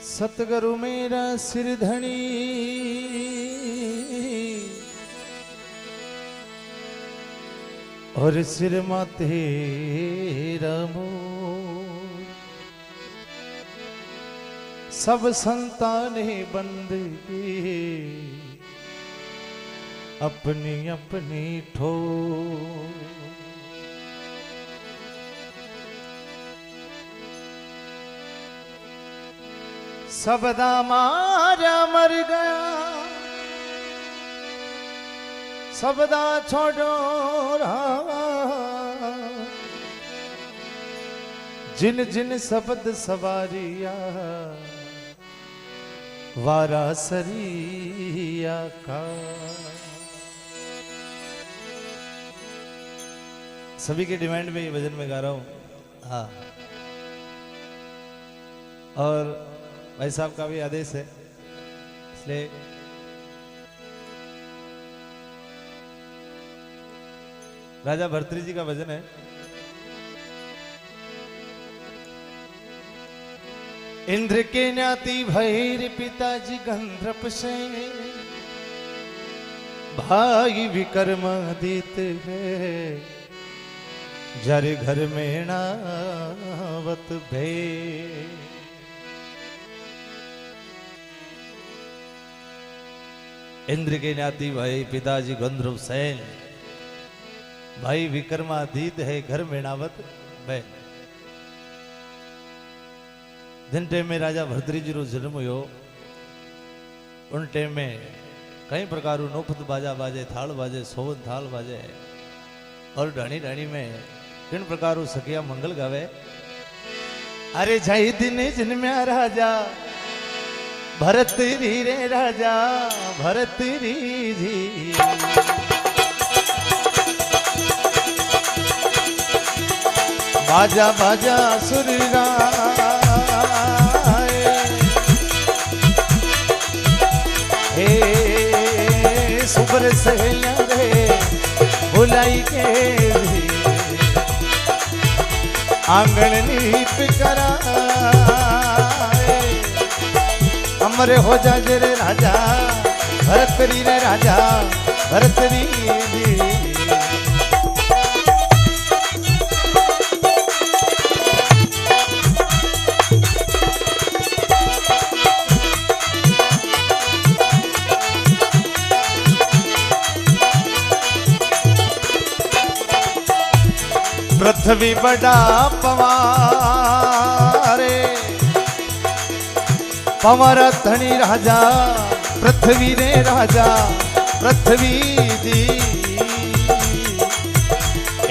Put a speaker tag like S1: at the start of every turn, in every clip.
S1: सतगुरु मेरा सिर धनी और सिर माथे मोर। सब संताने बंदगी अपनी अपनी ठोर। सबदा मारा मर गया सबदा छोड़ो जिन जिन शब्द सवारिया वारा सरिया का। सभी के डिमांड में ये भजन में गा रहा हूं। हाँ, और भाई साहब का भी आदेश है, इसलिए राजा भर्तृहरि जी का भजन है। इंद्र के न्याति भैर पिताजी गंधर्प से भाई विक्रमादित्य है। जर घर में नावत भे। इंद्र के न्याति भाई पिताजी गंधर्व सैन भाई विक्रमादित्य है। घर में नावत भे। जिन टाइम में राजा भर्तृहरि जी रो जन्म हुयो उन टाइम में कई प्रकार नौपत बाजा बाजे, थाल बाजे, सोवन थाल बाजे और ढाणी ढाणी में किन प्रकार सखिया मंगल गावे। अरे जय दिन जन्म्या राजा भर्तृहरि रे राजा भर्तृहरि जी। बाजा बाजा सुररा सुबर सहलिया रे बुलाई के आंगन नीप करा। अमर हो जा रे राजा भर्तृहरि रे राजा भर्तृहरि जी। पृथ्वी बड़ा पवारे पवार धनी राजा पृथ्वी रे राजा पृथ्वी जी।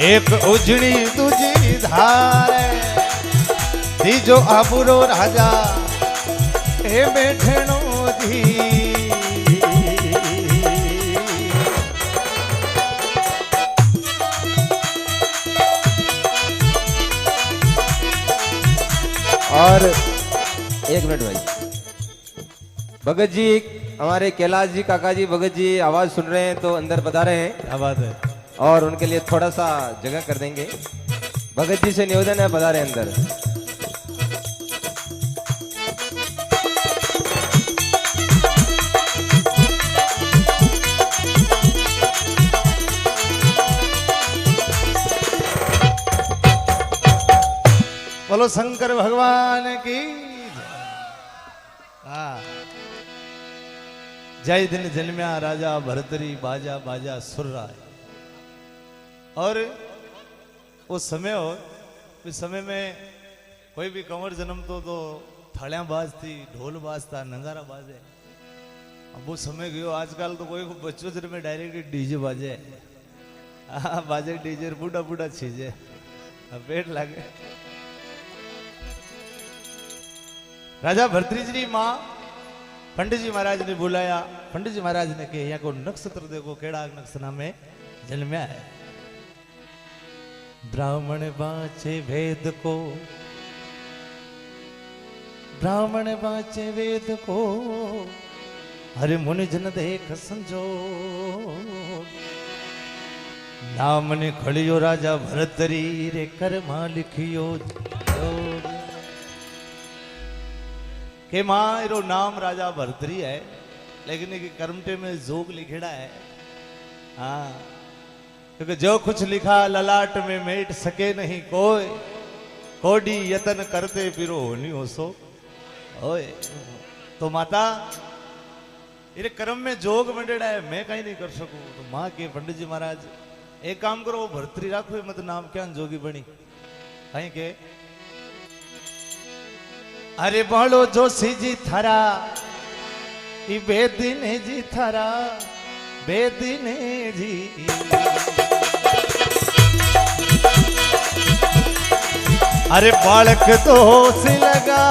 S1: एक उजड़ी दूजी धारे तीजो आबुरो राजा ए बैठनो जी।
S2: और एक मिनट भाई, भगत जी हमारे कैलाश जी काका जी भगत जी आवाज सुन रहे हैं तो अंदर बता रहे हैं।
S1: क्या बात है।
S2: और उनके लिए थोड़ा सा जगह कर देंगे। भगत जी से निवेदन है, बता रहे हैं अंदर।
S1: बोलो शंकर भगवान की। जय दिन जन्म्या राजा भर्तृहरि बाजा बाजा सुरराय। और वो समय हो, उस समय में कोई भी कंवर जन्म तो थालियां बाजती, ढोल बाजता, नगारा बाजे। अब वो समय गयो। आजकल तो कोई बच्चों जन्म में डायरेक्ट डीजे बाजे। बाजे डीजे बूढ़ा बूढ़ा छीजे पेट लागे। राजा भर्तृहरि जी मां पंडित जी महाराज ने बुलाया। पंडित जी महाराज ने कहा यहाँ को नक्षत्र देखो केड़ा नक्षत्र में जन्म्या है। ब्राह्मण बाचे वेद को, ब्राह्मण बाचे वेद को, हरे मुनि जन देख संजो। नाम ने खड़ियो राजा भर्तृहरि रे कर मां लिखियो। कि माँ इरो नाम राजा भरतरी है, लेकिन ये कर्मटे में जोग लिखेड़ा है। हाँ, क्योंकि जो कुछ लिखा ललाट में मेट सके नहीं कोई, कोडी यतन करते फिरो होनी हो सो ओए। तो माता ये कर्म में जोग मंडेड़ा है, मैं कहीं नहीं कर सकूं। तो माँ के पंडित जी महाराज एक काम करो, वो भरतरी राखो मत नाम, क्या जोगी बनी कहीं के। अरे बोलो जोशी जी थारा ई बेदिने जी थारा बेदिने जी। अरे बालक तो से लगा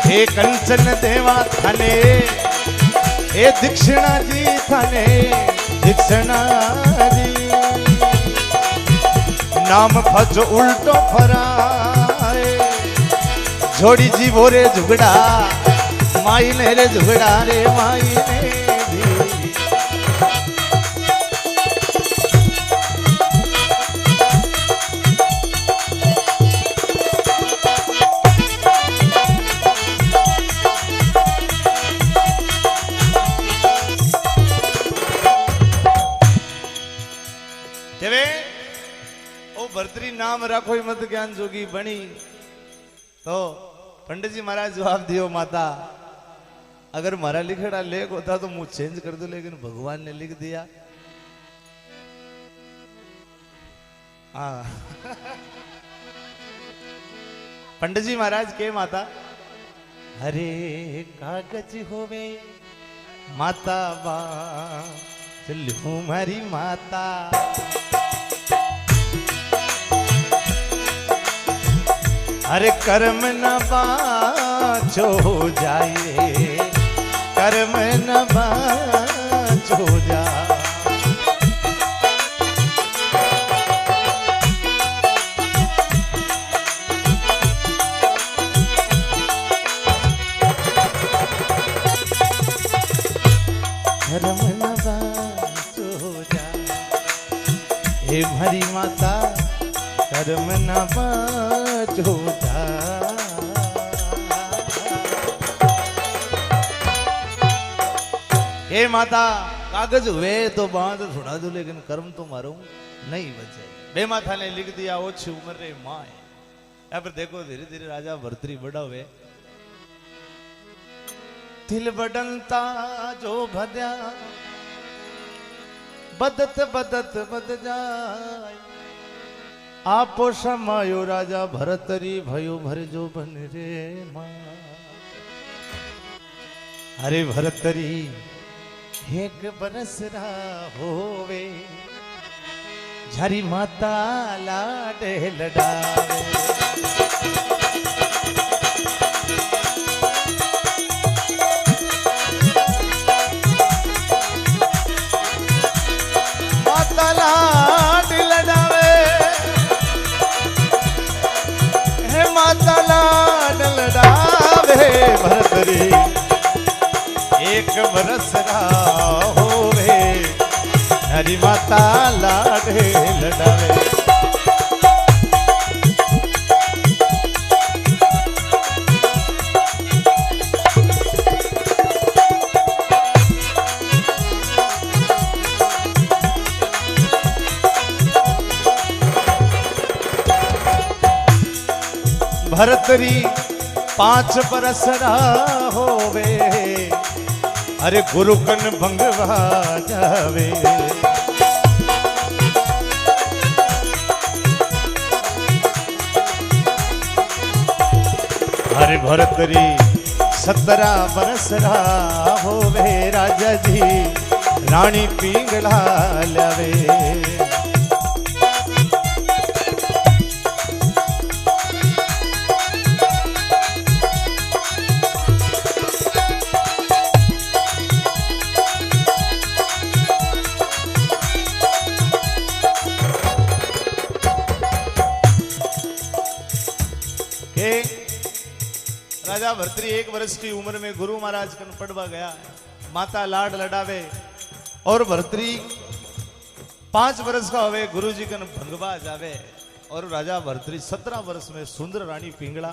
S1: हे कंचन देवा थाने, हे दीक्षिणा जी थाने दीक्षिणा जी। नाम फजो उल्टो फराए, जोड़ी जी बोरे झुगड़ा माई ने रे झुगड़ा रे माई ने जी। भरतरी नाम राखो मत ज्ञान जोगी बनी। तो पंडित जी महाराज जवाब दियो, माता अगर मारा लिखेड़ा लेख होता तो मुझ चेंज कर दो, लेकिन भगवान ने लिख दिया। हाँ पंडित जी महाराज के माता, हरे कागज होवे माता बा चलू मारी माता। अरे कर्म न बाँचो जाए, कर्म न बाँचो जाए। कर्म न बाँचो जाए, हे हरी माता कर्म न बाँचो जाए। हे माता कागज हुए तो बांध छुड़ा दो, लेकिन कर्म तो मारो नहीं बचे। बे माता ने लिख दिया ओछी उम्र रे माँ। यहाँ पर देखो धीरे धीरे राजा भरतरी बड़ा हुए। तिल बडनता जो भद्या बदत बदत बद जाए। आपो समायो राजा भरतरी भयो भर जो बन रे माँ। अरे भरतरी एक बरस होवे, झरी माता लाडे लडावे। माता लाड लडावे, हे माता लाड लडावे। भरतरी एक बरस होवे, हरी माता लाडे लडावे। भरतरी 5 बरस होवे, अरे गुरु कन भंगवा जावे। अरे भरतरी 17 बरस होवे, राजा जी रानी पिंगला लावे। राजा भरतरी 1 वर्ष की उम्र में गुरु महाराज कन पढ़वा गया। माता लाड लडावे और भरतरी 5 वर्ष का होवे, गुरु जी कन भंगवा जावे। और राजा भर्तरी 17 वर्ष में सुंदर रानी पिंगला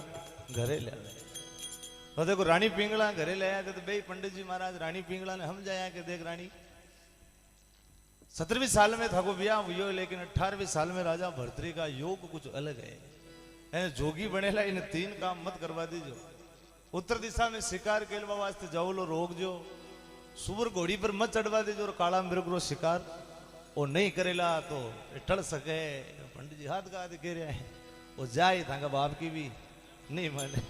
S1: घरे ले आए। तो देखो रानी पिंगला घरे ले आया तो बे पंडित जी महाराज रानी पिंगला ने समझाया कि देख रानी 17वीं साल में था को ब्याह हुई, लेकिन 18वीं साल में राजा भर्तरी का योग कुछ अलग है। जोगी बनेला इन 3 काम मत करवा दीजो। उत्तर दिशा में शिकार केलवा वास्ते जाओ लो रोक जो, सुअर घोड़ी पर मत चढ़वा दीजो और काला मृग रो शिकार वो नहीं करेला तो टल सके। पंडित जी हाथ का हाथ कह रहे हैं वो जाए थाका बाप की भी नहीं माने।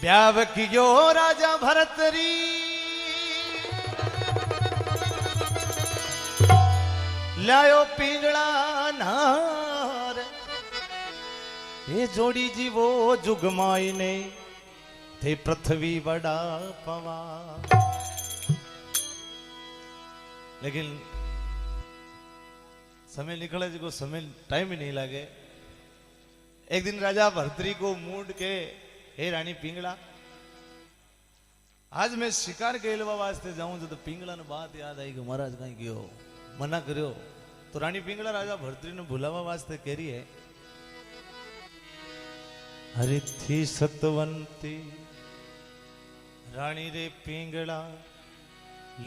S1: ब्याह कियो राजा भरतरी लायो पिंगला नार, ये जोड़ी जी वो जुगमाई ने थे पृथ्वी बड़ा पवा। लेकिन समय निकले जी को समय टाइम ही नहीं लगे। एक दिन राजा भर्तरी को मूड के हे रानी पिंगला आज मैं शिकार केलवा वास्ते जाऊं तो पिंगला ने बात याद आई कि महाराज कहीं गयो मना करो। तो रानी पिंगला राजा भर्तरी ने बुलावा वास्ते कह रही है हरि थी सतवंती रानी रे पिंगला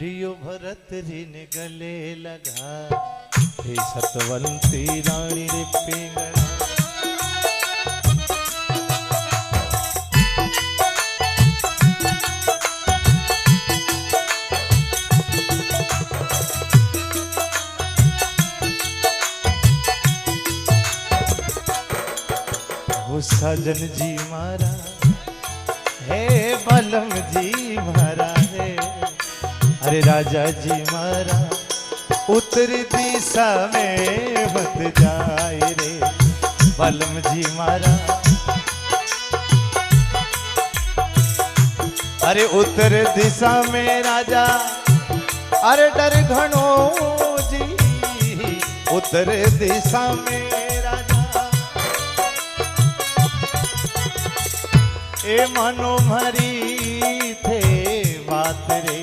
S1: लियो भरतरी ने गले लगा। हे सतवंती रानी रे पिंगला सजन जी मारा हे बलम जी मारा है, अरे राजा जी मारा उत्तर दिशा में मत जाए रे बलम जी मारा। अरे उत्तर दिशा में राजा अरे डर घणो जी, उत्तर दिशा में ए मनो भरी थे बात रे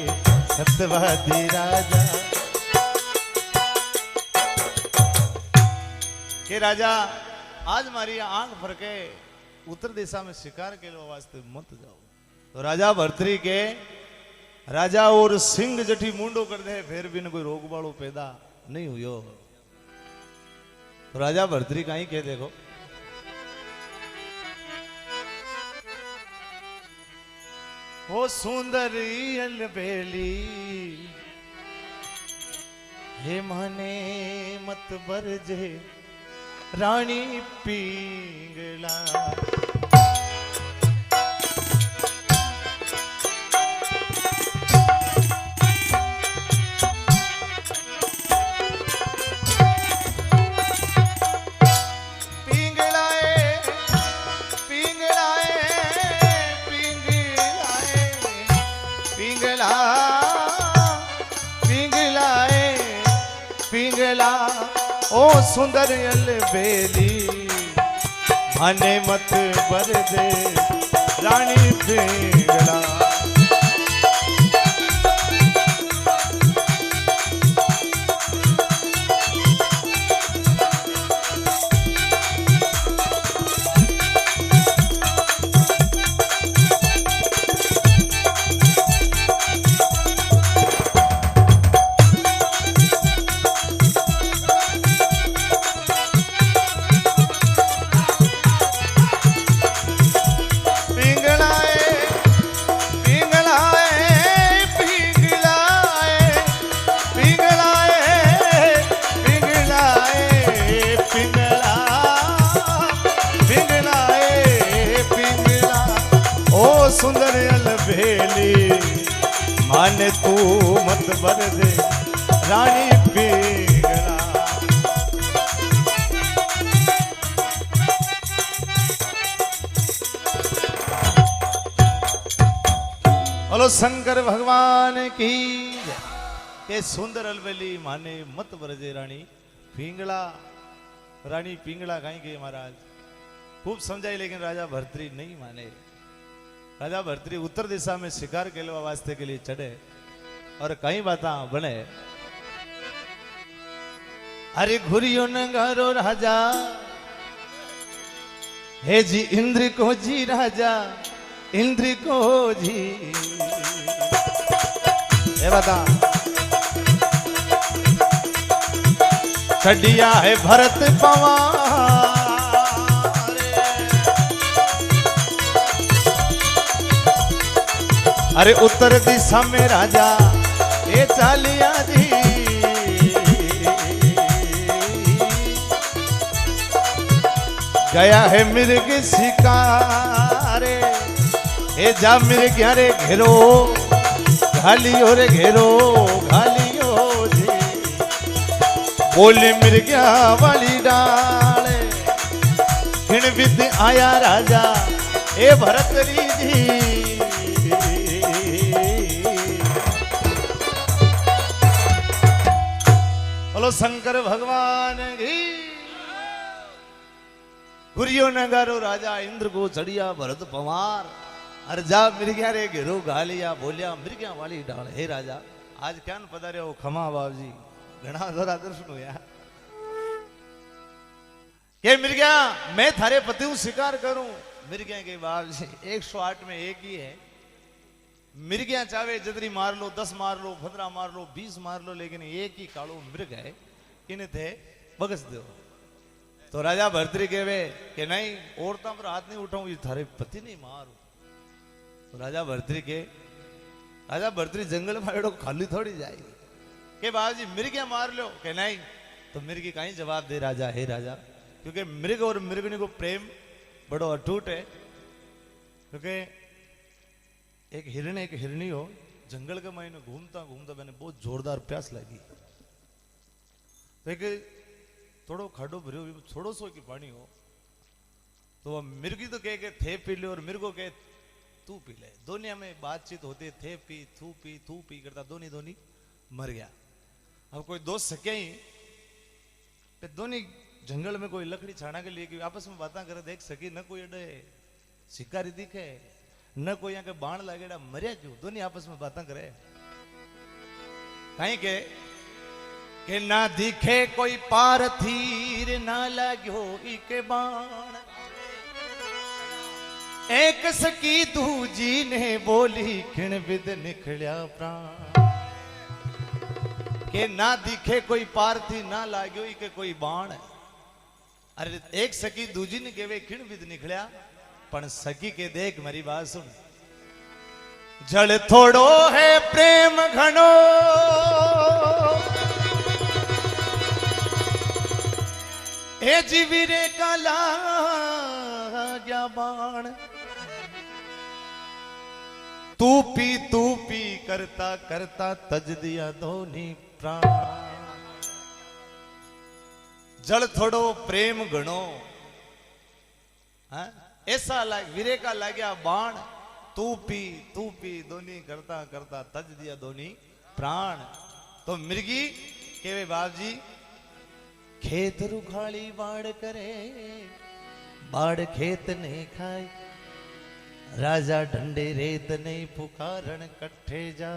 S1: सत्यवादी राजा के राजा आज मारी आंख भर के उत्तर दिशा में शिकार के लो वास्ते मत जाओ। तो राजा भर्तरी के राजा और सिंह जठी मुंडो कर दे फिर भी न कोई रोग बाड़ो पैदा नहीं हुयो। तो राजा भर्तरी कहीं के देखो वो सुंदरी अलबेली हे माने मत बरजे रानी पिंगला। ओ सुंदर अलबेली माने मत बरदे रानी पिंगला। सुंदर अलबेली माने तू मत बरदे रानी पिंगला। बोलो शंकर भगवान की ये सुंदर अलबेली माने मत बरदे रानी पिंगला। रानी पिंगला कहीं गई महाराज खूब समझाई लेकिन राजा भर्तरी नहीं माने। राजा भर्तरी उत्तर दिशा में शिकार केलवा वास्ते के लिए चढ़े और कई बात बने अरे घुरियो नगारो राजा हे जी इंद्र को जी राजा इंद्र को जी ये बता छड़िया है भरत पवार अरे उत्तर दिशा में राजा ये चालिया जी गया है मिर्ग शिकारे ए जा मिर्ग रे घेरो घालियो रे घेरो घालियो जी बोले मिर्ग्या वाली डाले खिण विद आया राजा ए भरतरी जी बोलो शंकर भगवान की गुरियो नगारो राजा इंद्र को चढ़िया भरत पवार अरे जा मिर्ग्या रे घेरो घालिया बोलिया मिर्ग्या वाली डाल हे राजा आज क्या न पता रहे हो खमा बाब जी घना जोरा दर्शन हुआ ये मिर्ग्या मैं थारे पति हूं शिकार करूं मिर्ग्या के बाब जी 108 में एक ही है मिर्ग्या चावे जदरी मार लो 10 मार लो 15 मार लो 20 मार लो लेकिन एक ही कालो मृग है किने थे बगस दो तो राजा भरतरी कहवे कि नहीं औरता पर हाथ नहीं उठाऊं ये थारे पति नहीं मारू तो राजा भरतरी जंगल में एड़ो खाली थोड़ी जाएगी के बाबूजी मिर्ग्या मार लो कि नहीं तो मिर्गी कहीं जवाब दे राजा हे राजा क्योंकि मृग और मृगनी को प्रेम बड़ो अटूट है क्योंकि एक हिरणी हो जंगल के महीने घूमता घूमता मैंने बहुत जोरदार प्यास लगी तो एक थोड़ो खाडो भरियो थोड़ो सो की पानी हो तो वह मिर्गी तो कहे थे पी ले और मिर्गो कहे तू पी ले दोनिया में बातचीत होती थे पी तू पी करता दोनी मर गया अब कोई दोस्त सके ही पे दोनी जंगल में कोई लकड़ी छाना के लिए आपस में बातें करे देख सकी न कोई अडे शिकारी दिखे न कोई यहाँ के बाण लागेड़ा मरिया क्यों दोनी आपस में बातें करे कहीं के ना दिखे कोई पारथीर ना लाग्यो इके बाण एक सकी दूजी ने बोली खिण विद निकलिया प्राण के ना दिखे कोई पारथी ना लाग्यो इके कोई बाण अरे एक सकी दूजी ने केवे खिण विद निकलिया पण सकी के देख मेरी बात सुन जल थोड़ो है प्रेम घनो ए जीवीरे का लाग्या बाण तू पी करता करता तज दिया दोनी प्राण जल थोड़ो प्रेम घणो ऐसा वीरे का लाग्या बाण तू पी दोनी करता करता तज दिया दोनी प्राण तो मिर्गी केवे बाप जी खेत रुखाली बाड़ करे बाड़ खेत ने खाए राजा डंडे रेत नहीं पुकारन कट्ठे जा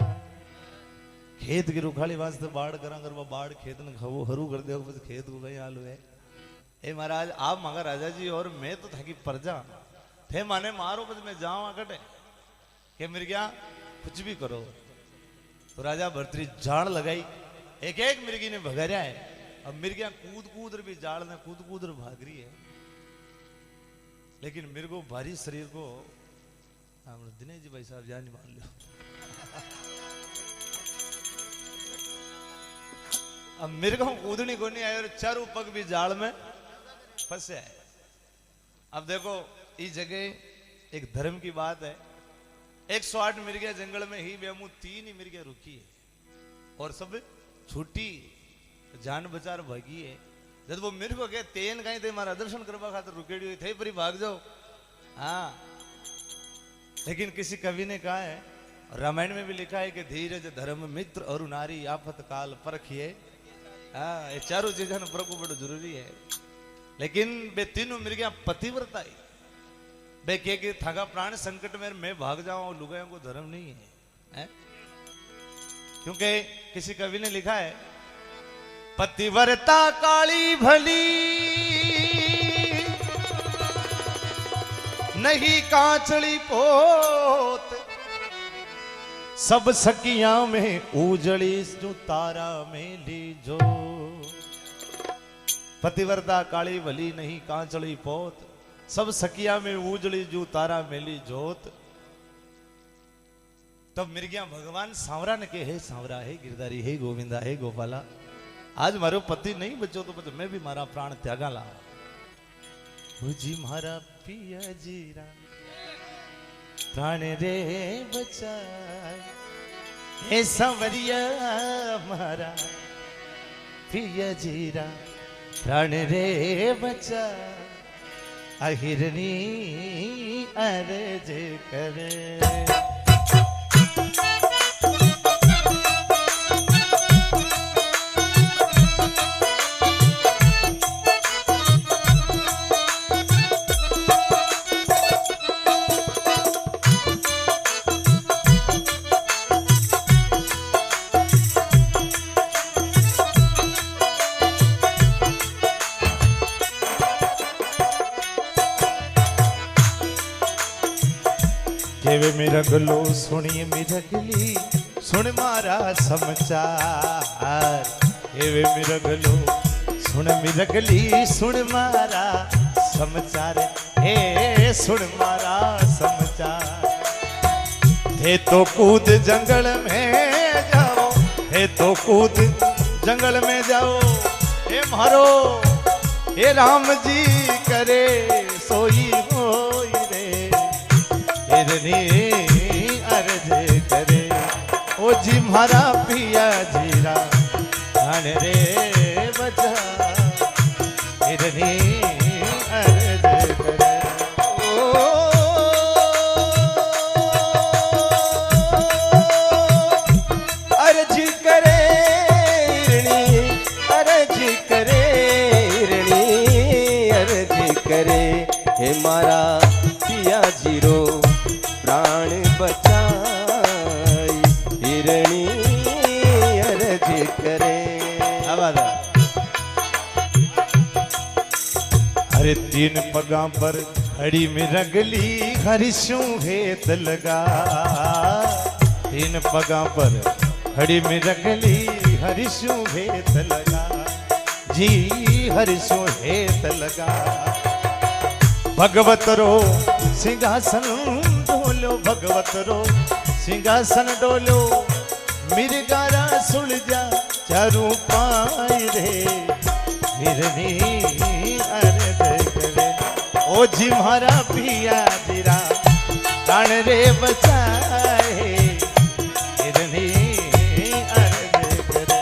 S1: खेत की रुखाली वास्ते बाड़ करा कर बाड़ खेत ने खाओ हरू कर दे खेत को गई आलू है ए महाराज आप मगर राजा जी और मैं तो थकी प्रजा थे माने मारो बस मैं जाऊं कटे के मिर्गिया कुछ भी करो तो राजा भरतरी जाड़ लगाई एक एक मिर्गी ने भगाया है अब मिर्गिया कूद भी जाड़ ने कूद भाग रही है लेकिन मिर्गो भारी शरीर को दिनेश जी भाई साहब जान मान लो अब मिर्गो कूदनी को नहीं आए और चारों पग भी जाड़ में फंसे है अब देखो इस जगह एक धर्म की बात है 108 मिर्गिया जंगल में ही बेमू 3 ही मिर्गिया रुकी है और सब छूटी जान बचार भागी है जब वो मिर्ग के तेन कहीं थे मारा दर्शन करवा खातर रुकेड़ी हुई थे परी भाग जाओ हाँ लेकिन किसी कवि ने कहा है रामायण में भी लिखा है कि धीरज धर्म मित्र और नारी आफत काल परखिए हाँ ये चारों चीजें प्रभु बड़ो जरूरी है लेकिन बे तीनों मिर्गिया पतिव्रता ही बे के थागा प्राण संकट में मैं भाग जाऊं लुगायों को धर्म नहीं है? क्योंकि किसी कवि ने लिखा है पतिव्रता काली भली नहीं कांचली पोत, सब सखिया में उजड़ी जो तारा में लीजो। पतिव्रता काली भली नहीं कांचली पोत, सब सखिया में उजड़ी जो तारा मेली जोत। तब मिर्गिया भगवान सांवरा ने के हे सांवरा, हे गिरधारी, हे गोविंदा, हे गोपाला, आज मारो पति नहीं बचो तो बच मैं भी मारा प्राण त्यागा ला। जी मारा पिया जीरा प्राण रे बचाए, हे सांवरिया मारा पिया जीरा प्राण रे बचाए, अहिरनी अर्ज करे। केवे मिरगलो सुनिए मिरगली सुन मारा समाचार, केवे मिरगलो सुन मिरगली सुन मारा समाचार, हे सुन मारा समाचार। हे तो कूद जंगल में जाओ, हे तो कूद जंगल में जाओ, हे मारो हे राम जी करे सोई होई रे, हिरनी अर्ज करे। ओ जी मारा पिया जीरा प्राण रे बचा, हिरनी अर्ज करे।
S2: अर्ज करे हिरणी, अर्ज करे हिरणी, अर्ज करे। हे मारा पिया जीरो प्राण बचाई, हिरणी अर्ज करे।
S1: अरे तीन पगा पर खड़ी में रगली हरिशू हेत लगा, तीन पगा पर खड़ी में रगली हरिशु हेत लगा जी, हरिशु हेत लगा। भगवत रो सिंहासन डोलो, भगवत रो सिंहासन डोलो, मिर्गारा सुलझा चारू पाई रे, हिरनी अर्ज करे। ओ जी मारा पिया जीरा प्राण रे बचाए, हिरनी अर्ज करे।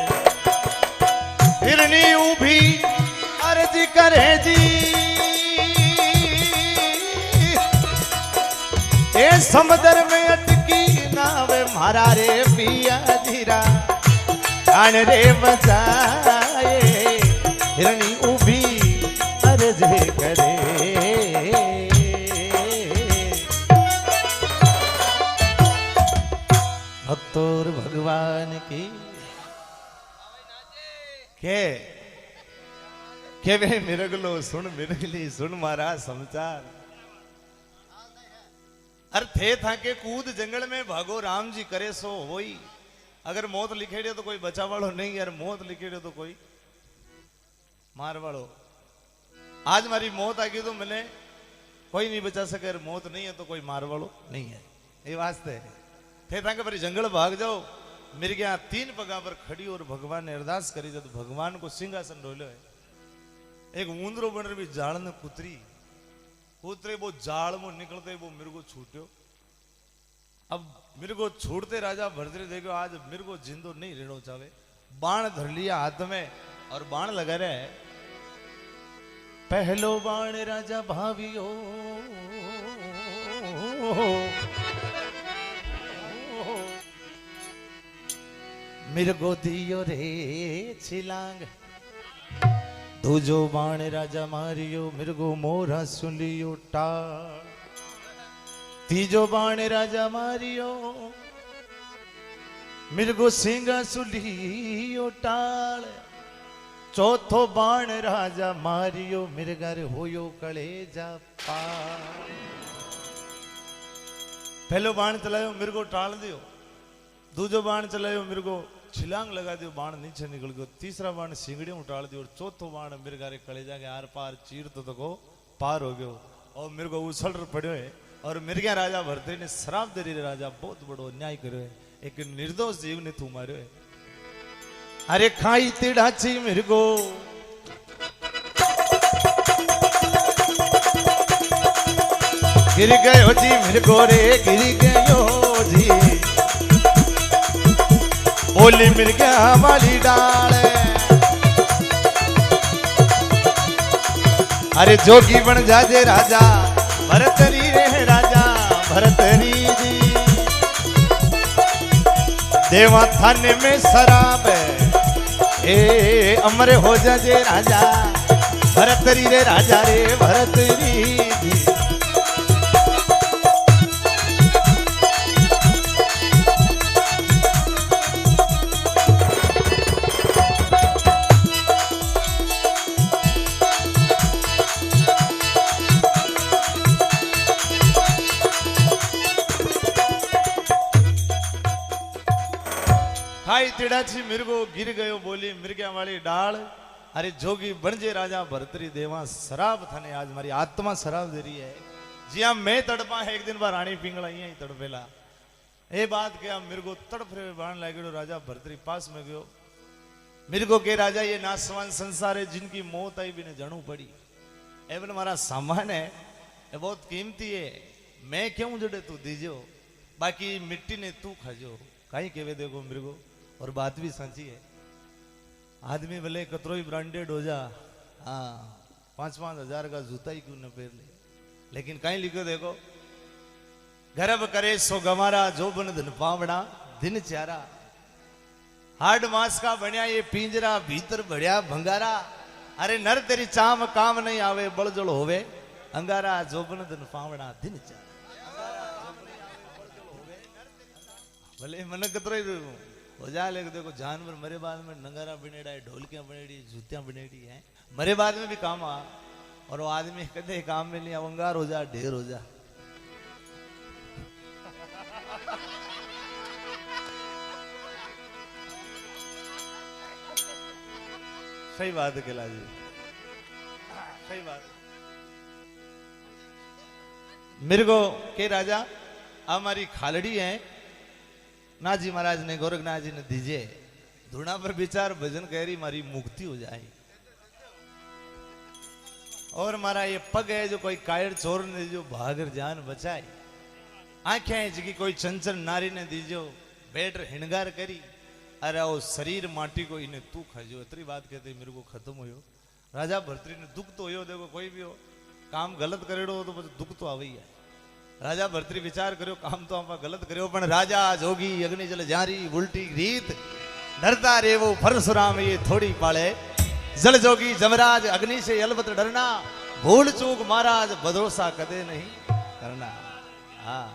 S1: हिरनी उभी अर्ज करे जी, ए समुद्र में अटकी नावे मारा रे पिया जीरा प्राण रे बचाए, हिरनी उभी अर्ज करे। भक्तोर भगवान की के वे मिरगलो सुन मिरगली सुन मारा समाचार। अर्थे था के कूद जंगल में भागो राम जी करे सो होई। अगर मौत लिखेड़े तो कोई बचा वालो नहीं, यार मौत लिखेड़े तो कोई मार वालो। आज मारी मौत आ गई तो मैंने कोई नहीं बचा सके, अगर मौत नहीं है तो कोई मार वालो नहीं है। ये वास्ते थे था कि जंगल भाग जाओ। मेरे यहाँ तीन पगा पर खड़ी और भगवान ने अरदास करी तो भगवान को सिंहासन डोलो है। एक ऊंदरो बन रही जाल ने कुतरी उतरे, वो जाल में निकलते वो मेरे को छूट्यो। अब मेरे को छोड़ते राजा भरतरी देखो आज मेरे को जिंदो नहीं रहना चाहे। बाण धर लिया हाथ में और बाण लगा रहे है। पहलो बाण राजा भावियो, मेरे को दियो रे छिलांग। दूजो बाण राजा मारियो मेरे को मोरा सुलियो टाल। तीजो बाण राजा मारियो मेरे को सिंगा सुलियो टाल। चौथो बाण राजा मारियो मिर्गर होयो कलेजा पार। पहलो बाण चलायो मिर्गो टाल दियो, दूजो बाण चलायो मिर्गो छिलांग लगा दियो, बाण नीचे निकल गयो। तीसरा बाण सिंगड़ियों टाल दियो और चौथो बाण मिर्गा रे कलेजा के आर पार चीर तो तको पार हो गयो और मिर्गो उछल पड़ो है। और मिर्गा राजा भरतरी ने श्राप दे रही राजा बहुत बड़ो अन्याय करो है, एक निर्दोष जीव ने तू मारो है। अरे खाई तिड़ाची मिर्गो गिर गयो जी मिर्गो रे गिर गयो जी, बोली मिर्गा वाली डाल। अरे जोगी बन जाजे राजा भरतरी रे राजा भरतरी जी, देवा थाने में शराब ए अमर हो जाजे राजा भरतरी रे राजा रे भरतरी जी। खाई तिड़ाची मिर्गो गिर गयो बोली मिर्ग्या वाली डाल। अरे जोगी बनजे राजा भरतरी देवा शराब थाने आज मारी आत्मा शराब दे रही है। जिया मैं तड़पा है एक दिन बार रानी पिंगला ही तड़पेला ए बात क्या मिर्गो तड़प रहे बाण लागेड़ो राजा भरतरी पास में गयो। मिर्गो के राजा ये नासवान संसार है जिनकी मौत आई भी ने जणू पड़ी, एवं मारा सामान है ये बहुत कीमती है, मैं क्यों जड़े तू दीजो, बाकी मिट्टी ने तू खाजो कहीं केवे देखो मिर्गो। और बात भी सच्ची है, आदमी भले कतरो ही ब्रांडेड हो जा, हाँ 5-5 हजार का जूता ही क्यों न पहन ले, लेकिन कहीं लिखो देखो गर्भ करे सो गवारा जोबन धन पावड़ा दिन चारा, हाड मास का बनया ये पिंजरा भीतर बढ़िया भंगारा। अरे नर तेरी चाम काम नहीं आवे बड़जोड़ होवे अंगारा, जोबन धन पावड़ा दिन चारा। भले मन कतरो ही हो जा, लेकिन देखो जानवर मरे बाद में नंगारा बनेड़ा है, ढोलकियां बनेड़ी, जूतियां बनेड़ी हैं, मरे बाद में भी काम आ। और वो आदमी कदे काम में नहीं अवंगार हो जा ढेर हो जा। सही बात है केला जी, सही बात। मिर्गो के राजा हमारी खालड़ी है, नाजी महाराज ने गोरखनाथ जी ने दीजिए धुना पर विचार भजन कह मारी मुक्ति हो जाए। और मारा ये पग है जो कोई कायर चोर ने जो भागर जान बचाए, आंखें हैं जिकी कोई चंचल नारी ने दीजो बैठ हिणगार करी, अरे वो शरीर माटी को इन्हें तू खाजो। इतनी बात कहते मेरे को खत्म हो। राजा भरतरी ने दुख तो हो, देखो कोई भी हो काम गलत करेड़ो हो तो दुख तो आवे ही है। राजा भरतरी विचार करो काम तो आप गलत करो, पण राजा जोगी अग्नि जल जारी उल्टी रीत डरता रे वो परशुराम ये थोड़ी पाले, जल जोगी जमराज अग्नि से अलबत डरना, भूल चूक महाराज भरोसा कदे नहीं करना। हाँ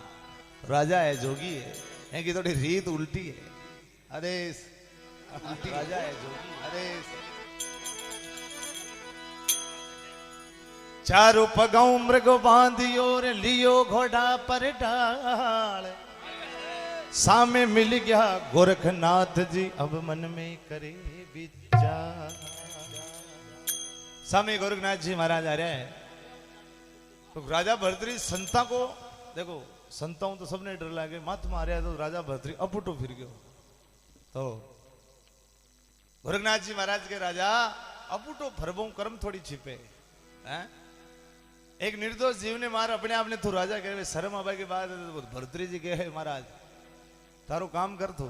S1: राजा है जोगी है, इनकी थोड़ी रीत उल्टी है। आदेश उल्टी राजा है जोगी आदेश। चारों पगाऊ मृग बांधियो रे लियो घोड़ा पर डाल, सामे मिल गया गोरखनाथ जी अब मन में करे विचार। सामे गोरखनाथ जी महाराज आ रहे हैं तो राजा भरतरी संता को देखो, संताओं तो सबने डर लगे, मत मारे तो राजा भरतरी अपुटो फिर गयो। तो गोरखनाथ जी महाराज के राजा अपुटो फरबों कर्म थोड़ी छिपे हैं। एक निर्दोष जीव ने मार अपने आप ने तू राजा कहे, शर्म आबा के बाद भरतरी जी कहे महाराज तारो काम कर तू,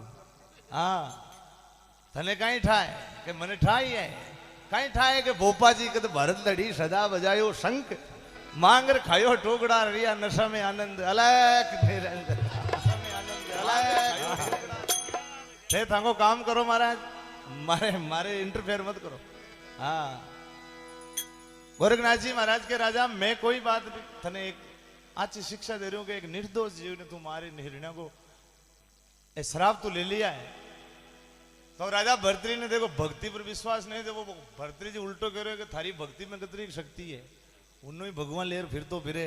S1: हाँ तने कहीं ठाए के मने ठाई है, कहीं ठाए के भोपा जी के तो भरत लड़ी सदा बजायो शंख, मांगर खायो टोकड़ा रिया नशा में आनंद अलग निरंजन, थे थांगो काम करो महाराज, मारे मारे इंटरफेयर मत करो। हाँ गोरखनाथ जी महाराज के राजा मैं कोई बात भी थने एक अच्छी शिक्षा दे रही हूं कि एक निर्दोष जीव ने तुम्हारे निर्णय को श्राप तो ले लिया है, तो राजा भर्तरी ने देखो भक्ति पर विश्वास नहीं थे, वो भर्तरी जी उल्टो कह रहे हो कि थारी भक्ति में कितनी शक्ति है, उन्होंने ही भगवान लेर फिर तो फिरे,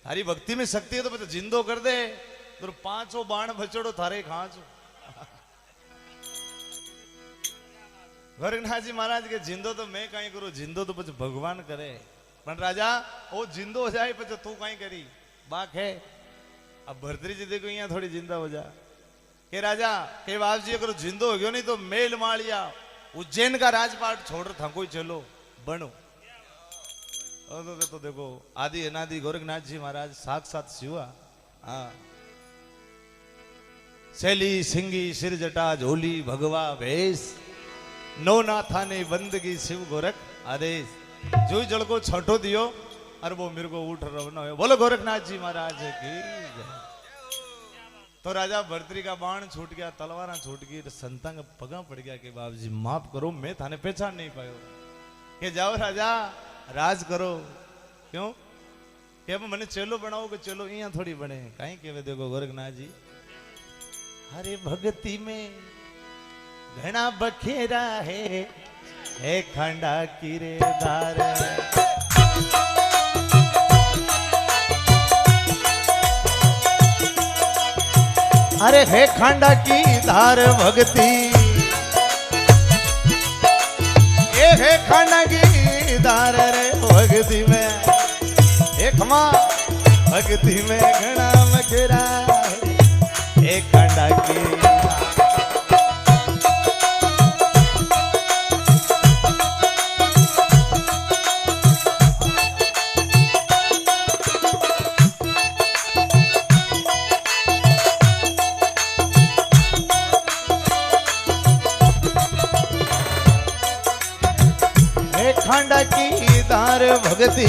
S1: थारी भक्ति में शक्ति है तो मैं तो जिंदो कर दे, तो 5 बाण बचड़ो थारे खांचो। गोरखनाथ जी महाराज के जिंदो तो मैं कहीं करूं, जिंदो तो पछ भगवान करे, पण राजा वो जिंदो हो जाए पछ तू कहीं करी बाक है। अब भर्तरी जी देखो यहाँ थोड़ी जिंदा हो जा के राजा के बाप जी अगर जिंदो हो गयो नहीं तो मेल मालिया उज्जैन का राजपाट छोड़ था कोई चलो बनो। तो देखो आदि अनादि गोरखनाथ जी महाराज साक्षात शिवा। हाँ शैली सिंगी सिर जटा झोली भगवा भेष नो नाथा ने बंदगी शिव गोरख आदेश। जो जल को छठो दियो और वो मेरे को उठ रवना हो। बोलो गोरखनाथ जी महाराज की जय। तो राजा भर्तरी का बाण छूट गया, तलवार छूट गई, तो संता का पगा पड़ गया कि बाबू जी माफ करो, मैं थाने पहचान नहीं पायो। के जाओ राजा राज करो। क्यों के मैंने चलो बनाओ कि चलो यहाँ थोड़ी बने कहीं के देखो गोरखनाथ जी हरे भक्ति में घना बखेरा है खंडा किरे धार। अरे हे खंडा की धार भक्ति, ये है खंडा की धार रे भक्ति में, एक माँ भक्ति में घना बखेरा है खंडा की। खांडा की दार भक्ति,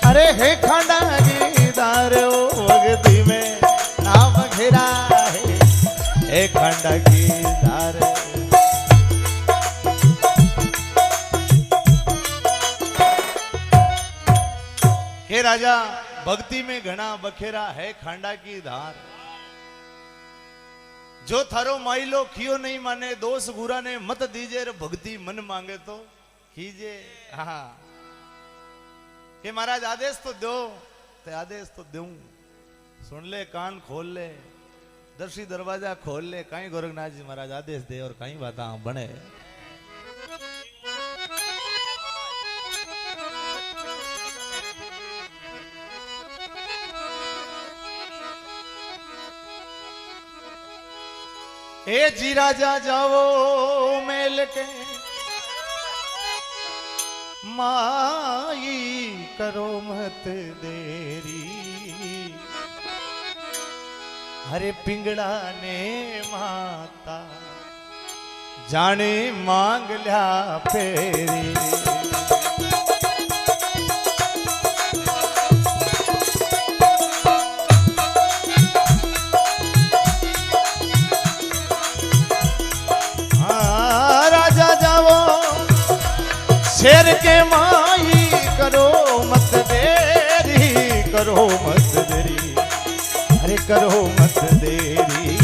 S1: अरे हे खांडा की दार ओ भक्ति में नाम घेरा है, हे खांडा की दार। हे राजा भक्ति में घना बखेरा है खांडा की धार। जो थारो माइलो खियो नहीं माने दोष गुरा ने मत दीजे रे भक्ति मन मांगे तो कीजे। हाँ कि महाराज आदेश तो दो, ते आदेश तो दूं, सुन ले कान खोल ले, दर्शी दरवाजा खोल ले, कहीं गोरखनाथ जी महाराज आदेश दे और कहीं बात बने। ए जी राजा जाओ मेल के माई करो मत देरी, हरे पिंगड़ा ने माता जाने मांग लिया फेरी। शेर के माई करो मत देरी, करो मत देरी, अरे करो मत देरी,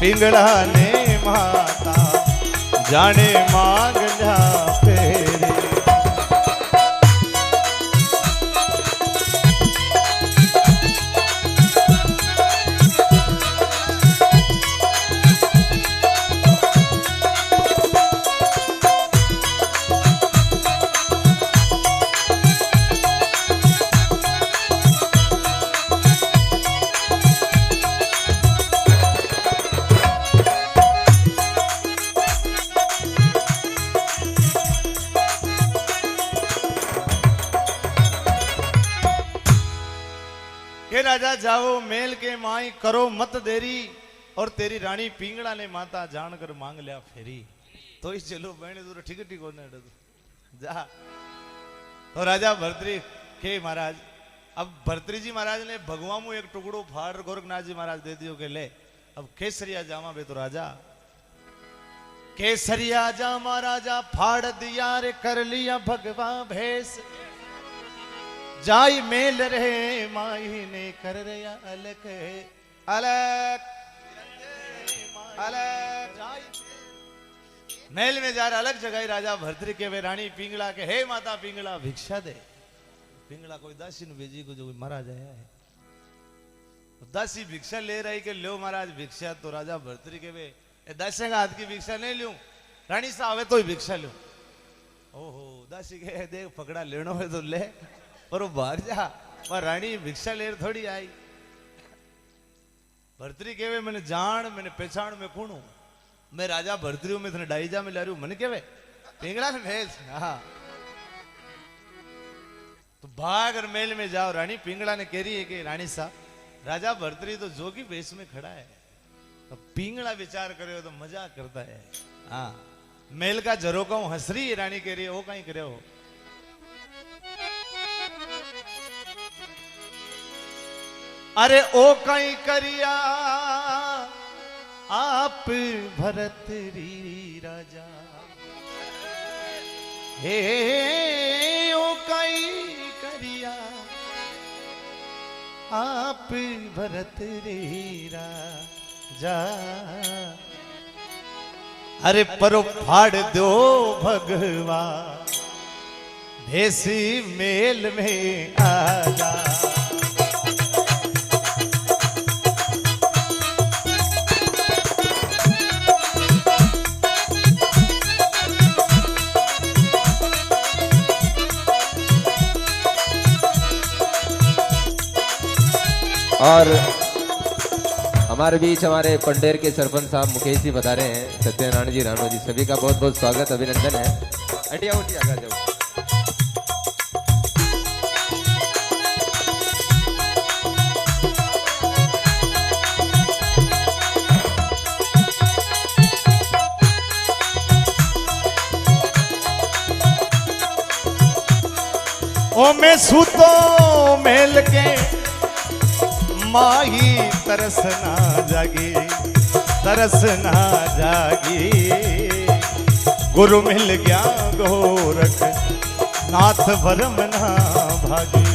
S1: पिंगड़ा ने माता जाने मांग लिया फेरी। राजा जाओ मेल के माई करो मत देरी, और तेरी रानी पिंगड़ा ने माता जानकर मांग लिया फेरी। तो इस चलो बहने दूर ठीक ठीक होने जा। तो राजा भर्तरी के महाराज, अब भर्तरी जी महाराज ने भगवामू एक टुकड़ो फाड़ गोरखनाथ जी महाराज दे दियो के ले अब केसरिया जामा बे। तो राजा केसरिया जामा राजा फाड़ दिया रे, कर लिया भगवा भेष, जाई मेल रहे माही ने कर रया अलग अलग अलग जाई महल में जा रहा अलग जगह राजा भरतरी के वे रानी पिंगला के हे माता पिंगला भिक्षा दे। पिंगला कोई दासी ने भेजी को जो कोई महाराज आया है दासी भिक्षा ले रही के लो महाराज भिक्षा तो राजा भरतरी के वे दासी का हाथ की भिक्षा नहीं लूं रानी सा आवे तो ही भिक्षा लूं। ओहो दासी के देख पकड़ा लेनो है तो ले पर वो भाग जा पर रानी भिक्षा ले थोड़ी आई। भरतरी केवे मैंने जान मैंने पहचान में कौन हूं मैं राजा भरतरी हूं मैं थे डाईजा में ला रही हूं मैंने केवे पिंगला ने भेज। हाँ तो भाग और मेल में जाओ रानी पिंगला ने कह रही है कि रानी साहब राजा भरतरी तो जोगी वेश में खड़ा है तो पिंगला विचार करे तो मजाक करता है। हाँ मेल का झरोका हंस रही है रानी कह रही है वो कहीं करे हो अरे ओ कहीं करिया आप भरतरी राजा हे ओ कहीं करिया आप भरतरी राजा अरे परो फाड़ दो भगवा भेसी मेल में आजा।
S2: और हमारे बीच हमारे पंडेर के सरपंच साहब मुकेश जी बता रहे हैं सत्यनारायण जी राणो जी सभी का बहुत बहुत स्वागत अभिनंदन है। हटिया उठिया आ जाओ।
S1: ओ मैं सूतो मेल के माही तरस ना जागी गुरु मिल गया गोरख नाथ भरम ना भागी।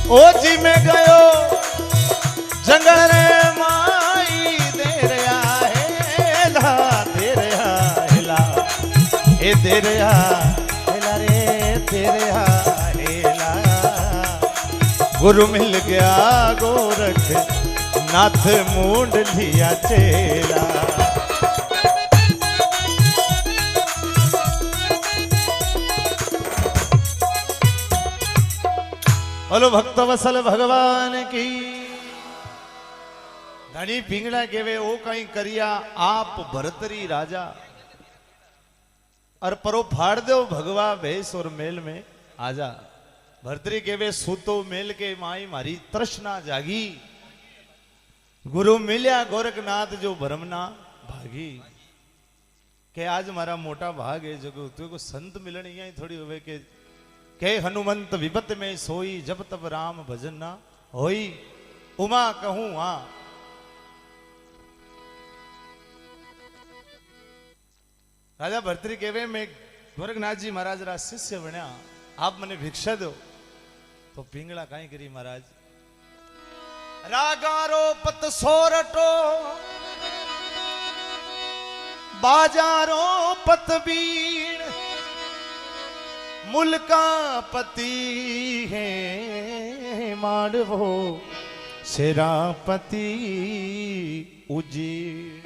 S1: ओ जी में गयो जंगल रे माई दे रहा है ला दे रहा हिला ए दे रहा हिला रे दे रहा हिला गुरु मिल गया गोरख नाथ मूंड लिया चेला। बोलो भक्त वसल भगवान की। धनी पिंगला केवे ओ कहीं करिया आप भरतरी राजा और परो फाड़ दो भगवा भेष और मेल में आजा। भरतरी केवे सूतो मेल के माई मारी तृष्णा जागी गुरु मिल्या गोरखनाथ जो भरमना भागी। के आज मारा मोटा भाग है जो तुझे को संत मिलने यही थोड़ी हुए के हनुमंत विपत में सोई जब तब राम भजन ना होई उमा कहूं हाँ। राजा भरतरी केवे में गोरखनाथ जी महाराज रा शिष्य बन्या आप मने भिक्षा दो तो पिंगला कहीं करी महाराज रागारो पत सोरटो बाजारो पत बीण मुल्का पति है मांडवो सेरापति उजीण।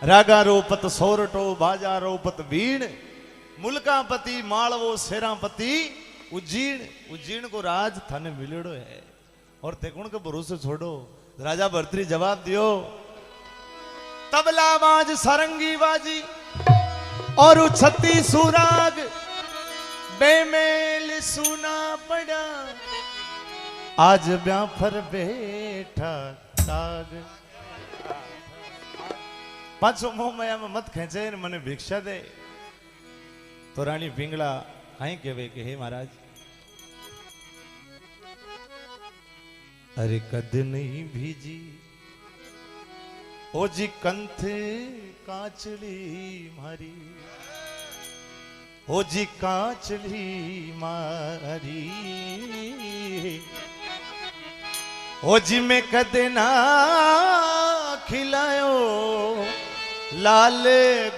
S1: रागारोपत सोरटो बाजारोपत बीण मुल्कापति मालवो सेरापति उज्जीण। उज्जीण को राज थाने मिलड़ो है और तेकुण के भरोसे छोड़ो। राजा भरतरी जवाब दियो तबला बाज सारंगी बाजी और छत्ती सुराग बेमेल सुना पड़ा आज ब्याफर बैठा ताग। पाछो मोह माया में मत खेचे मने भिक्षा दे तो रानी पिंगला कहीं केवे के हे महाराज अरे कद नहीं भीजी ओ जी कंथ काचली मारी हो जी कांचली मारी हो जी मैं कदे ना खिलायो लाल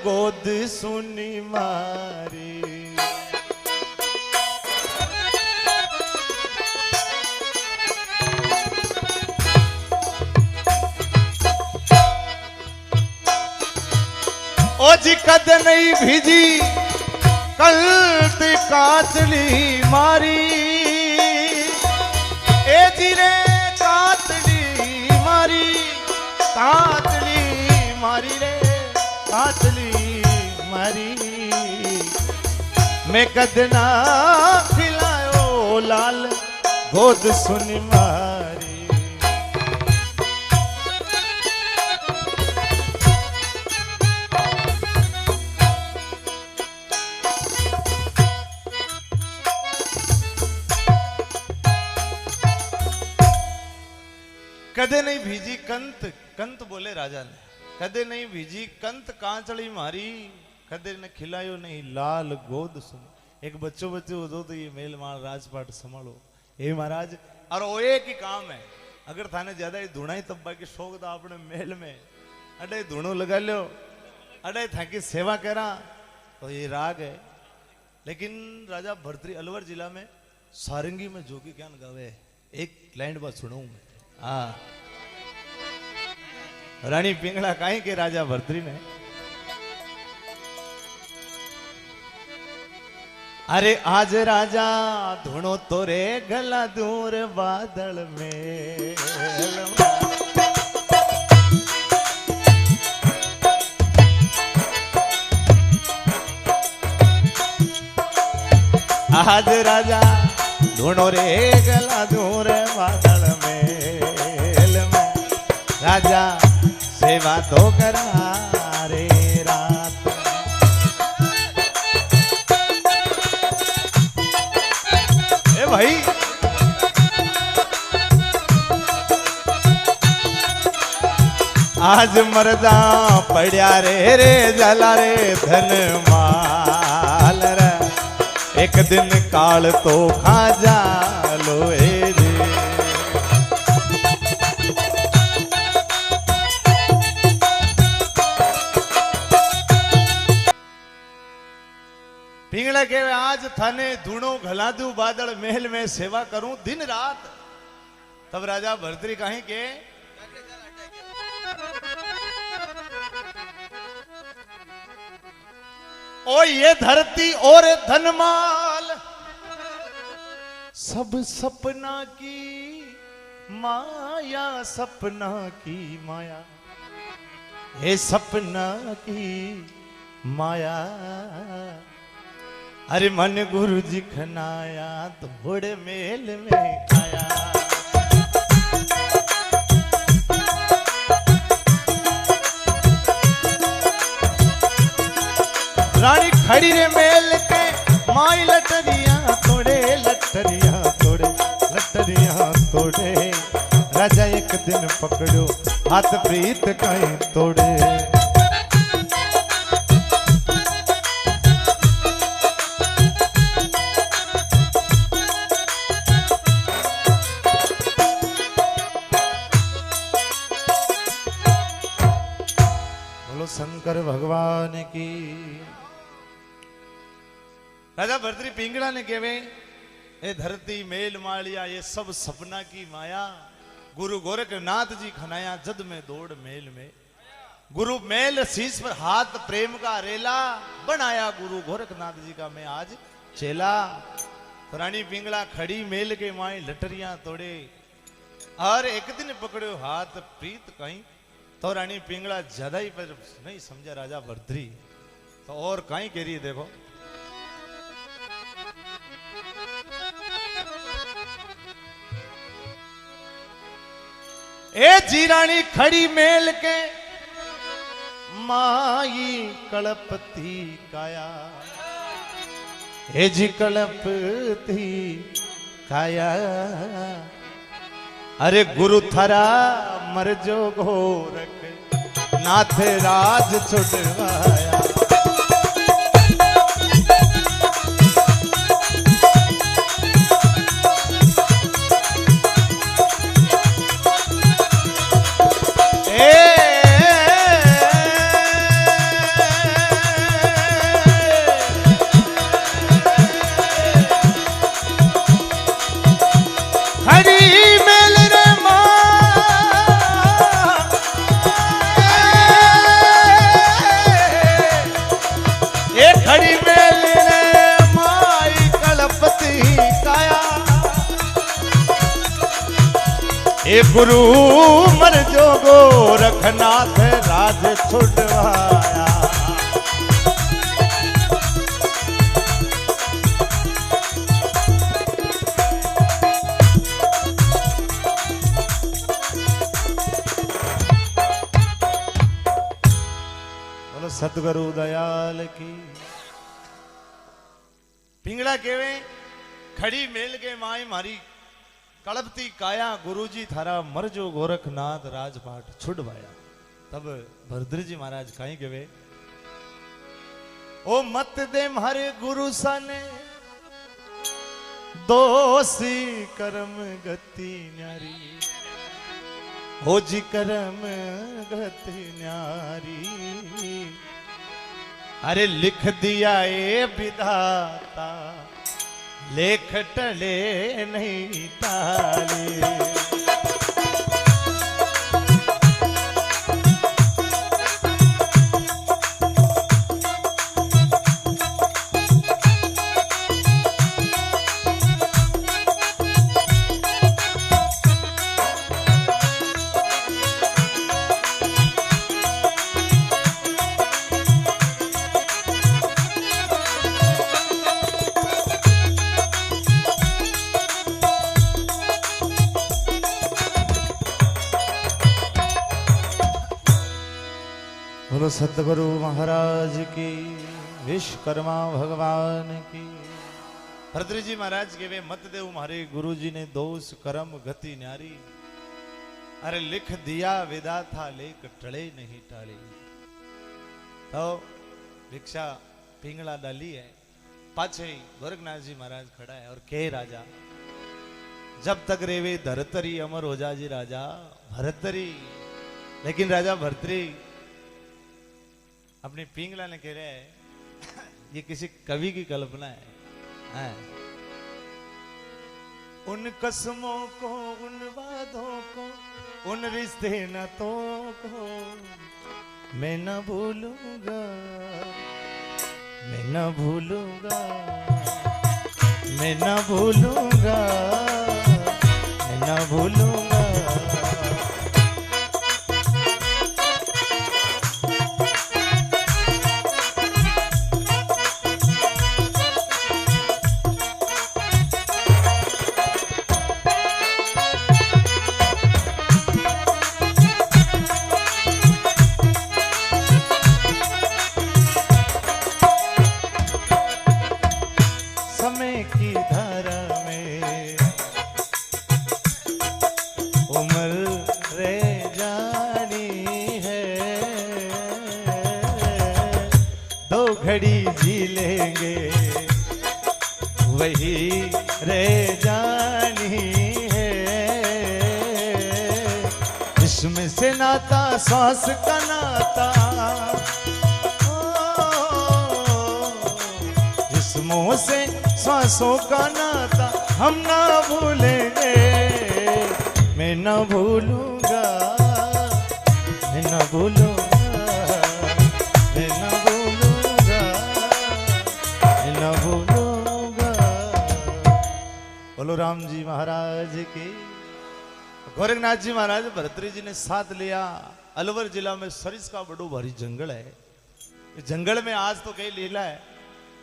S1: गोद सुनी मारी ओ जी कद नहीं भीजी कल्त कातली मारी ए जी रे कातली मारी रे कातली मारी मैं कद ना खिलायो लाल गोद सुन मारी कदे नहीं भीजी कंत बोले राजा ने कदे नहीं भीजी कंत कांचड़ी मारी कदे ने खिलायो नहीं लाल गोद सुन एक बच्चों हो तो ये मेल मार राजपाट संभालो हे महाराज और वो एक ही काम है अगर थाने ज्यादा ही धुना ही तब्बा की शौक था अपने मेल में अडे धुनो लगा लो अडे थाकी सेवा करा तो ये राग है लेकिन राजा भर्तरी अलवर जिला में सारंगी में जोगी ज्ञान गावे एक लाइन बात सुनाऊं मैं हाँ रानी पिंगला काई के राजा भर्तरी ने अरे आज राजा धुनो तोरे गला दूर बादल में आज राजा धुनो रे गला दूर बादल में राजा सेवा तो करा रे रात ए भाई आज मरदा पड़ा रे जला रे धन माल रे एक दिन काल तो खा जा लो रे पिंगला के आज थाने धूणो घला दू बादल महल में सेवा करूं दिन रात तब राजा भर्तरी कहीं के ओ ये धरती और धनमाल सब सपना की माया सपना की माया हे सपना की माया अरे मन गुरु जी खनाया धोड़ मेल में आया रानी खड़ी रे मेल के माई लटरिया तोड़े राजा एक दिन पकड़ो हाथ प्रीत कहीं तोड़े शंकर भगवान की राजा भर्तरी पिंगला ने कहवे ए धरती मेल मालिया ये सब सपना की माया गुरु गोरखनाथ जी खनाया जद में दौड़ मेल में गुरु मेल शीश पर हाथ प्रेम का रेला बनाया गुरु गोरखनाथ जी का मैं आज चेला तो रानी पिंगला खड़ी मेल के माई लटरियां तोड़े और एक दिन पकड़ो हाथ प्रीत कहीं तो रानी पिंगला ज्यादा ही पर नहीं समझा राजा भर्तरी तो और कहीं कह रही है देखो ए जीरानी खड़ी मेल के माई कलपती काया हे जी कलपती काया अरे गुरु थरा मर जो गोरख नाथ राज छुड़वाया गुरु मर जो गो रखनाथ राज छुड़वाया। बोलो सतगुरु दयाल की। पिंगला केवे खड़ी मेल के माई मारी कड़पती काया गुरुजी थारा मरजो गोरखनाथ राजपाट छुड़वाया। तब भरद्री जी महाराज कहीं केवे ओ मत दे मारे गुरु सने दोषी कर्म गति न्यारी हो जी कर्म गति न्यारी। अरे लिख दिया ए विधाता लेख टले नहीं टाले। बोलो सतगुरु महाराज की, विश्वकर्मा भगवान की। भरद्री जी महाराज के वे मत देव हमारे गुरु जी ने दोष कर्म गति न्यारी। अरे लिख दिया विदा था लेख टले नहीं टाली। तो भिक्षा पिंगला डाली है, पाछे गोरखनाथ जी महाराज खड़ा है और के राजा जब तक रेवे धरतरी अमर हो जा जी राजा भरतरी। लेकिन राजा भरतरी अपनी पिंगला ने कह रहे हैं ये किसी कवि की कल्पना है। उन कसमों को उन वादों को उन रिश्ते नातों को मैं न भूलूंगा, मैं न भूलूंगा, मैं न भूलूंगा, मैं न भूलूंगा। समय की धारा में उम्र रे जानी है, दो घड़ी जी लेंगे वही रे जानी है। इसमें से नाता सांस का नाता जिस्मों से सांसों का नाता हम ना भूलेंगे। मैं ना भूलूंगा, मैं ना भूलूंगा, मैं ना भूलूंगा, मैं ना भूलूंगा। बोलो राम जी महाराज की। गोरखनाथ जी महाराज भरतरी जी ने साथ लिया। अलवर जिला में सरिस का बड़ो भारी जंगल है। इस जंगल में आज तो कई लीला है,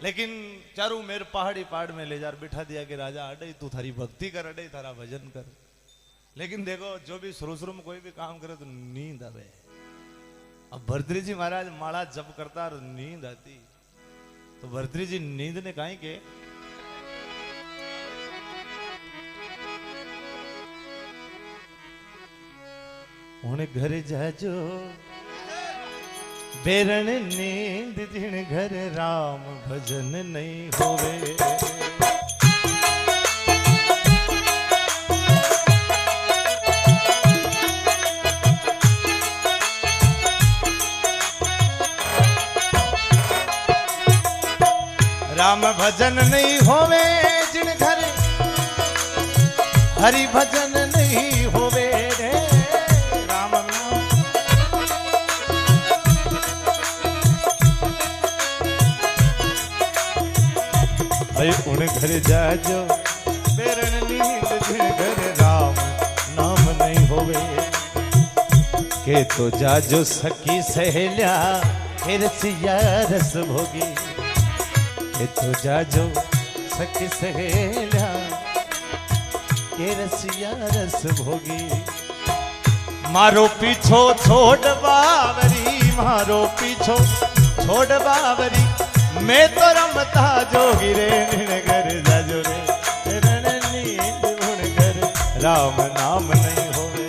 S1: लेकिन चारों मेर पहाड़ी पहाड़ में ले जा बिठा दिया कि राजा अडे तू थारी भक्ति कर, अडे थारा भजन कर। लेकिन देखो जो भी शुरू शुरू में कोई भी काम करे तो नींद आवे। अब भरतरी जी महाराज माला जप करता और नींद आती, तो भरतरी जी नींद ने कहा कि हुण घर जाजो बेरण नींद जिन घर राम भजन नहीं होवे। राम भजन नहीं होवे जिन घर हरि भजन नहीं होवे रे। राम भाई उन घर जाजो बेरण नींद जिन घर राम नाम नहीं होवे। होवे के तो जाजो सखी सहेल्या हे रसिया रस भोगी के तो जाजो सखी सहेल्या के रसिया रस भोगी मारो पीछो छोड़ बावरी मारो पीछो छोड़ बावरी मैं तो रमता जोगी रे निनगर जाजो रे रण नींद भुनगर राम नाम नहीं होवे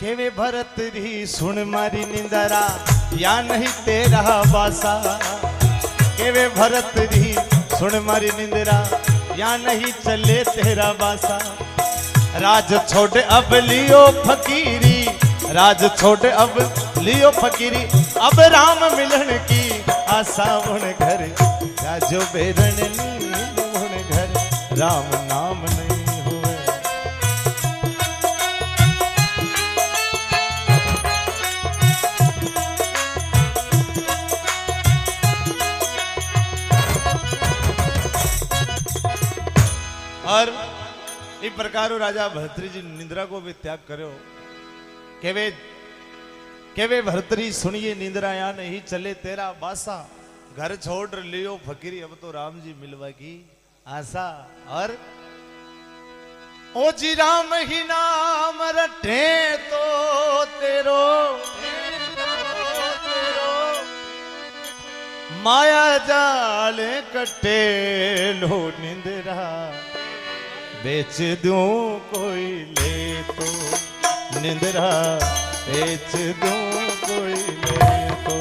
S1: केवे भरत री सुन मारी निंदरा या नहीं तेरा बासा केवे भरत री सुन मारी निंदरा या नहीं चले तेरा बासा राज छोड़ अब लियो फकीरी राज छोड़ अब लियो फकीरी अब राम मिलन की आशा उन घर राजो बेरन नींद उन घर राम नाम नहीं और इस प्रकार राजा भरतरी जी निंद्रा को भी त्याग करो केवे भरतरी सुनिए निंद्रा या नहीं चले तेरा बासा घर छोड़ लियो फकीरी अब तो राम जी मिलवा की आशा और ओ जी राम ही नाम रटे तो तेरो माया जाल कटे लो निंद्रा बेच दूं कोई ले तो निंद्रा बेच दूं कोई ले तो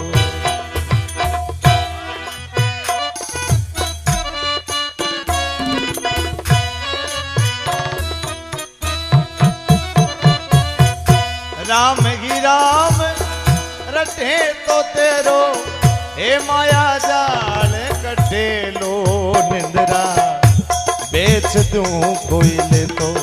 S1: राम ही राम रटे तो तेरो हे माया जाल कटे लो निंद्रा बेच दूं कोई ले तो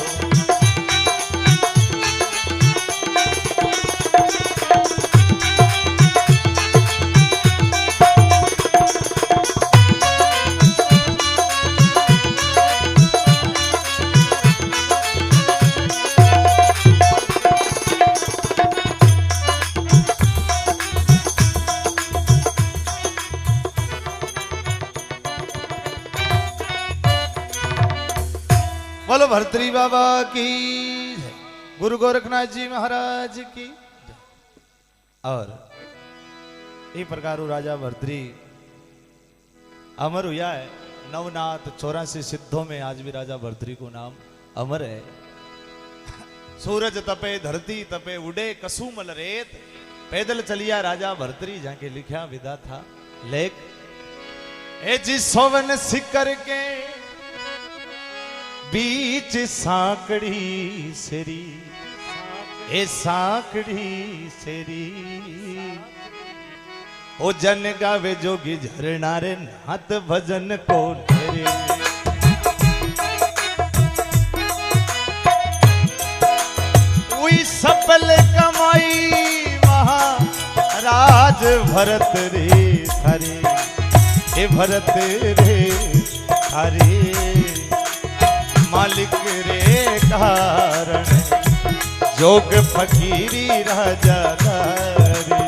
S1: बोलो भरतरी बाबा की जय, गुरु गोरखनाथ जी महाराज की जय। और इस प्रकार राजा भरतरी अमर हुआ है नवनाथ 84 सिद्धों में आज भी राजा भरतरी को नाम अमर है। सूरज तपे धरती तपे उड़े कसुमल रेत पैदल चलिया राजा भरतरी जाके लिखा विदा था लेख ए जी सोवन सिकर के बीच सांकड़ी सेरी ए सांकड़ी सेरी ओ जन गावे जोगी झरना रे नाथ भजन को तेरे हुई सफल कमाई महाराज भरत रे हरे ए भरत रे हरे मालिक रे कारण जोग फकीरी राजा धारी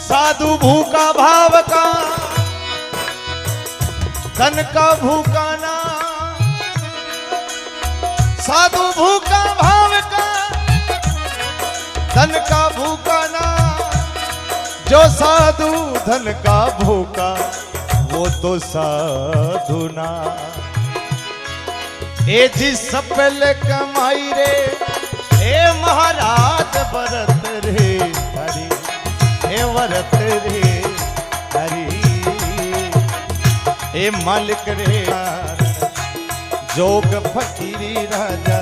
S1: साधु भूखा भाव का धन का भूखा ना साधु भूखा भाव का धन का भूखा ना जो साधु धन का भूखा वो तो साधु ना ए जी सफल कमाई रे ए महाराज भरत रे हरि मालिक रे जोग फकीरी राजा